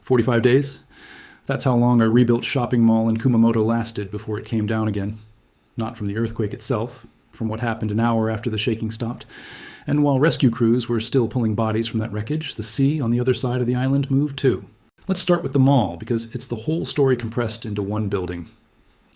45 days? That's how long a rebuilt shopping mall in Kumamoto lasted before it came down again. Not from the earthquake itself, from what happened an hour after the shaking stopped. And while rescue crews were still pulling bodies from that wreckage, the sea on the other side of the island moved too. Let's start with the mall, because it's the whole story compressed into one building.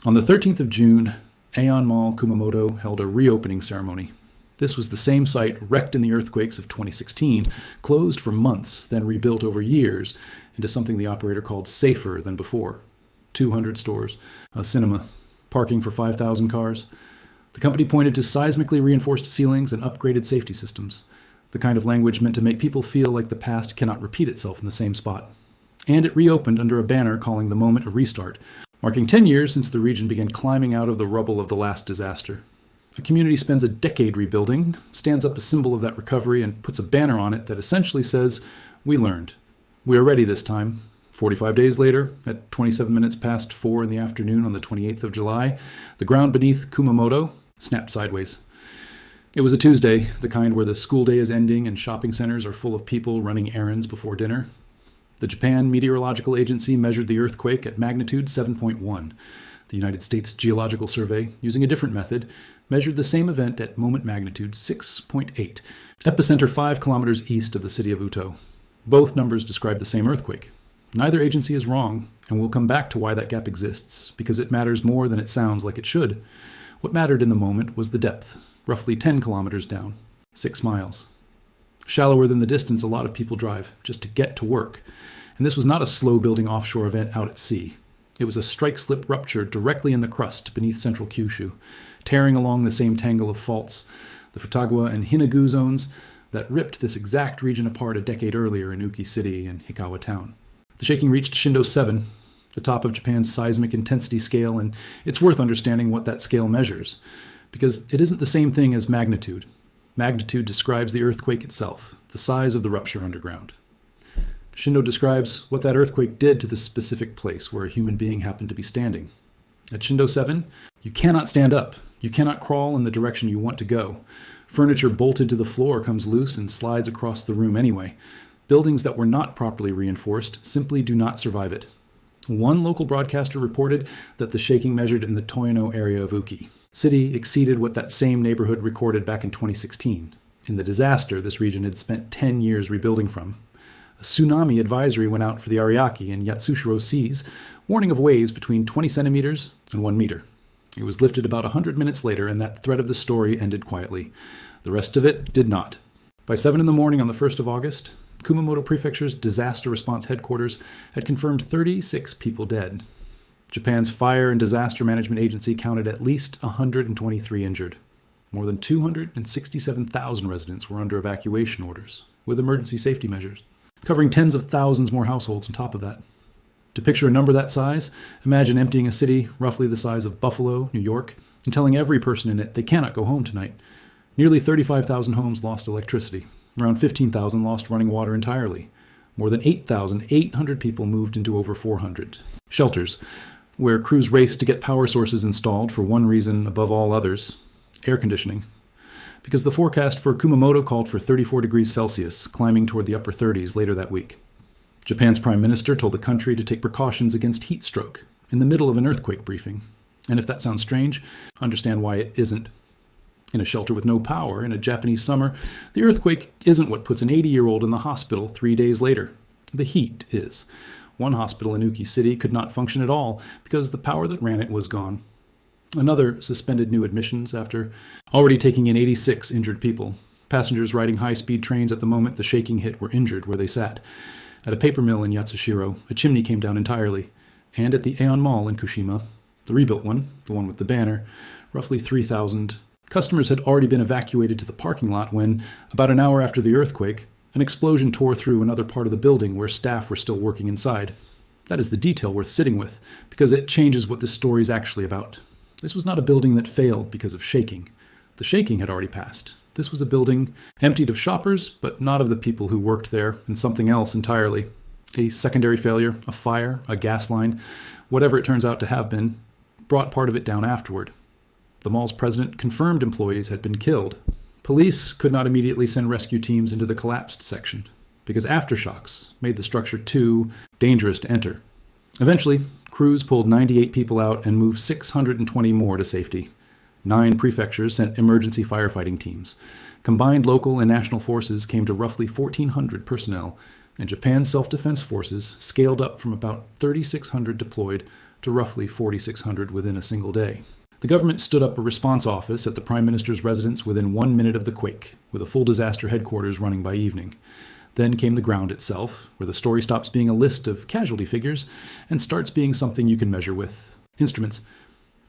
On the 13th of June, Aeon Mall Kumamoto held a reopening ceremony. This was the same site wrecked in the earthquakes of 2016, closed for months, then rebuilt over years into something the operator called safer than before. 200 stores, a cinema, parking for 5,000 cars. The company pointed to seismically reinforced ceilings and upgraded safety systems, the kind of language meant to make people feel like the past cannot repeat itself in the same spot. And it reopened under a banner calling the moment a restart, marking 10 years since the region began climbing out of the rubble of the last disaster. A community spends a decade rebuilding, stands up a symbol of that recovery, and puts a banner on it that essentially says, "We learned. We are ready this time." 45 days later, at 27 minutes past 4 in the afternoon on the 28th of July, the ground beneath Kumamoto snapped sideways. It was a Tuesday, the kind where the school day is ending and shopping centers are full of people running errands before dinner. The Japan Meteorological Agency measured the earthquake at magnitude 7.1. The United States Geological Survey, using a different method, measured the same event at moment magnitude 6.8, epicenter 5 kilometers east of the city of Uto. Both numbers describe the same earthquake. Neither agency is wrong, and we'll come back to why that gap exists, because it matters more than it sounds like it should. What mattered in the moment was the depth, roughly 10 kilometers down, 6 miles. Shallower than the distance a lot of people drive just to get to work. And this was not a slow-building offshore event out at sea. It was a strike-slip rupture directly in the crust beneath central Kyushu, tearing along the same tangle of faults, the Futagawa and Hinagu zones that ripped this exact region apart a decade earlier in Uki City and Hikawa Town. The shaking reached Shindo 7, the top of Japan's seismic intensity scale, and it's worth understanding what that scale measures, because it isn't the same thing as magnitude. Magnitude describes the earthquake itself, the size of the rupture underground. Shindo describes what that earthquake did to the specific place where a human being happened to be standing. At Shindo 7, you cannot stand up. You cannot crawl in the direction you want to go. Furniture bolted to the floor comes loose and slides across the room anyway. Buildings that were not properly reinforced simply do not survive it. One local broadcaster reported that the shaking measured in the Toyono area of Uki City exceeded what that same neighborhood recorded back in 2016, in the disaster this region had spent 10 years rebuilding from. A tsunami advisory went out for the Ariake and Yatsushiro seas, warning of waves between 20 centimeters and 1 meter. It was lifted about 100 minutes later, and that thread of the story ended quietly. The rest of it did not. By 7 in the morning on the 1st of August, Kumamoto Prefecture's Disaster Response Headquarters had confirmed 36 people dead. Japan's Fire and Disaster Management Agency counted at least 123 injured. More than 267,000 residents were under evacuation orders, with emergency safety measures, covering tens of thousands more households on top of that. To picture a number that size, imagine emptying a city roughly the size of Buffalo, New York, and telling every person in it they cannot go home tonight. Nearly 35,000 homes lost electricity. Around 15,000 lost running water entirely. More than 8,800 people moved into over 400 shelters, where crews raced to get power sources installed for one reason above all others: air conditioning. Because the forecast for Kumamoto called for 34 degrees Celsius, climbing toward the upper 30s later that week. Japan's prime minister told the country to take precautions against heat stroke in the middle of an earthquake briefing. And if that sounds strange, understand why it isn't. In a shelter with no power in a Japanese summer, the earthquake isn't what puts an 80-year-old in the hospital 3 days later. The heat is. One hospital in Uki City could not function at all because the power that ran it was gone. Another suspended new admissions after already taking in 86 injured people. Passengers riding high-speed trains at the moment the shaking hit were injured where they sat. At a paper mill in Yatsushiro, a chimney came down entirely. And at the Aeon Mall in Kushima, the rebuilt one, the one with the banner, roughly 3,000 customers had already been evacuated to the parking lot when, about an hour after the earthquake, an explosion tore through another part of the building where staff were still working inside. That is the detail worth sitting with, because it changes what this story is actually about. This was not a building that failed because of shaking. The shaking had already passed. This was a building emptied of shoppers, but not of the people who worked there, and something else entirely. A secondary failure, a fire, a gas line, whatever it turns out to have been, brought part of it down afterward. The mall's president confirmed employees had been killed. Police could not immediately send rescue teams into the collapsed section. because aftershocks made the structure too dangerous to enter. Eventually, crews pulled 98 people out and moved 620 more to safety. 9 prefectures sent emergency firefighting teams. Combined local and national forces came to roughly 1,400 personnel, and Japan's self-defense forces scaled up from about 3,600 deployed to roughly 4,600 within a single day. The government stood up a response office at the Prime Minister's residence within 1 minute of the quake, with a full disaster headquarters running by evening. Then came the ground itself, where the story stops being a list of casualty figures and starts being something you can measure with instruments.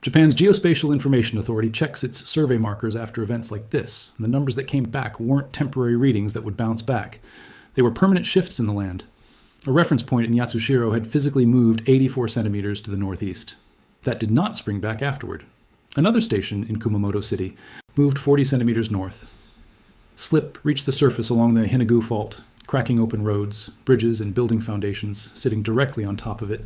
Japan's Geospatial Information Authority checks its survey markers after events like this, and the numbers that came back weren't temporary readings that would bounce back. They were permanent shifts in the land. A reference point in Yatsushiro had physically moved 84 centimeters to the northeast. That did not spring back afterward. Another station in Kumamoto City moved 40 centimeters north. Slip reached the surface along the Hinagu Fault, cracking open roads, bridges, and building foundations sitting directly on top of it.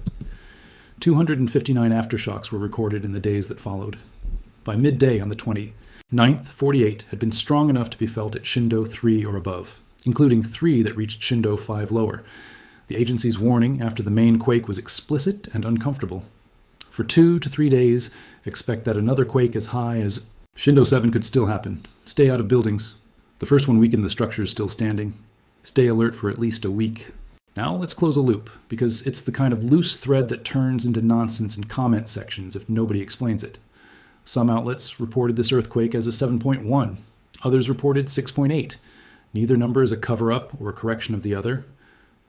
259 aftershocks were recorded in the days that followed. By midday on the 29th, 48 had been strong enough to be felt at Shindo 3 or above, including 3 that reached Shindo 5 lower. The agency's warning after the main quake was explicit and uncomfortable. For 2 to 3 days, expect that another quake as high as Shindo 7 could still happen. Stay out of buildings. The first one weakened the structures still standing. Stay alert for at least a week. Now let's close a loop, because it's the kind of loose thread that turns into nonsense in comment sections if nobody explains it. Some outlets reported this earthquake as a 7.1. Others reported 6.8. Neither number is a cover-up or a correction of the other.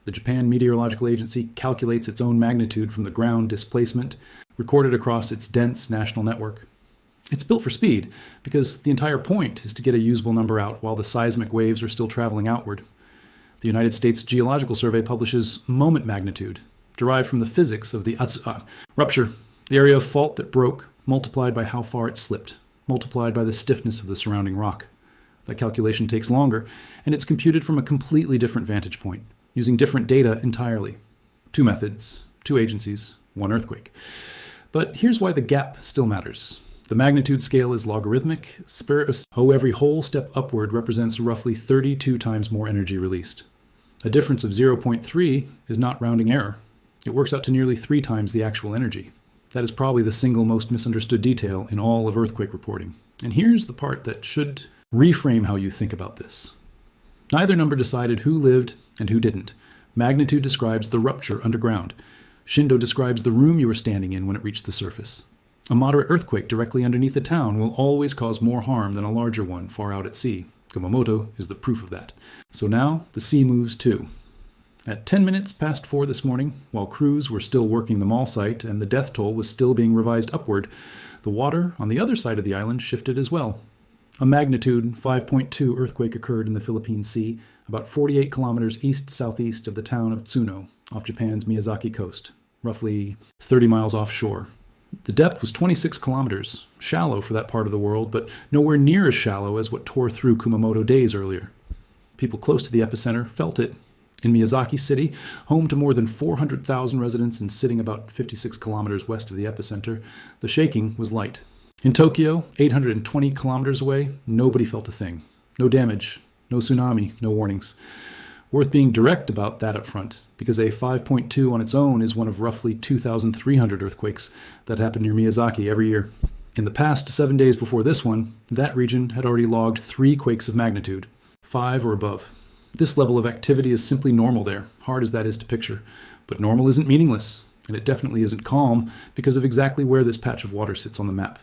The Japan Meteorological Agency calculates its own magnitude from the ground displacement recorded across its dense national network. It's built for speed, because the entire point is to get a usable number out while the seismic waves are still traveling outward. The United States Geological Survey publishes moment magnitude, derived from the physics of the rupture, the area of fault that broke, multiplied by how far it slipped, multiplied by the stiffness of the surrounding rock. That calculation takes longer, and it's computed from a completely different vantage point, using different data entirely. 2 methods, 2 agencies, 1 earthquake. But here's why the gap still matters. The magnitude scale is logarithmic, so every whole step upward represents roughly 32 times more energy released. A difference of 0.3 is not rounding error. It works out to nearly 3 times the actual energy. That is probably the single most misunderstood detail in all of earthquake reporting. And here's the part that should reframe how you think about this. Neither number decided who lived and who didn't. Magnitude describes the rupture underground. Shindo describes the room you were standing in when it reached the surface. A moderate earthquake directly underneath a town will always cause more harm than a larger one far out at sea. Kumamoto is the proof of that. So now the sea moves too. At 10 minutes past 4 this morning, while crews were still working the mall site and the death toll was still being revised upward, the water on the other side of the island shifted as well. A magnitude 5.2 earthquake occurred in the Philippine Sea, about 48 kilometers east-southeast of the town of Tsuno, off Japan's Miyazaki coast, roughly 30 miles offshore. The depth was 26 kilometers, shallow for that part of the world, but nowhere near as shallow as what tore through Kumamoto days earlier. People close to the epicenter felt it. In Miyazaki City, home to more than 400,000 residents and sitting about 56 kilometers west of the epicenter, the shaking was light. In Tokyo, 820 kilometers away, nobody felt a thing. No damage, no tsunami, no warnings. Worth being direct about that up front, because a 5.2 on its own is one of roughly 2,300 earthquakes that happen near Miyazaki every year. In the past 7 days before this one, that region had already logged 3 quakes of magnitude, 5 or above. This level of activity is simply normal there, hard as that is to picture. But normal isn't meaningless, and it definitely isn't calm because of exactly where this patch of water sits on the map.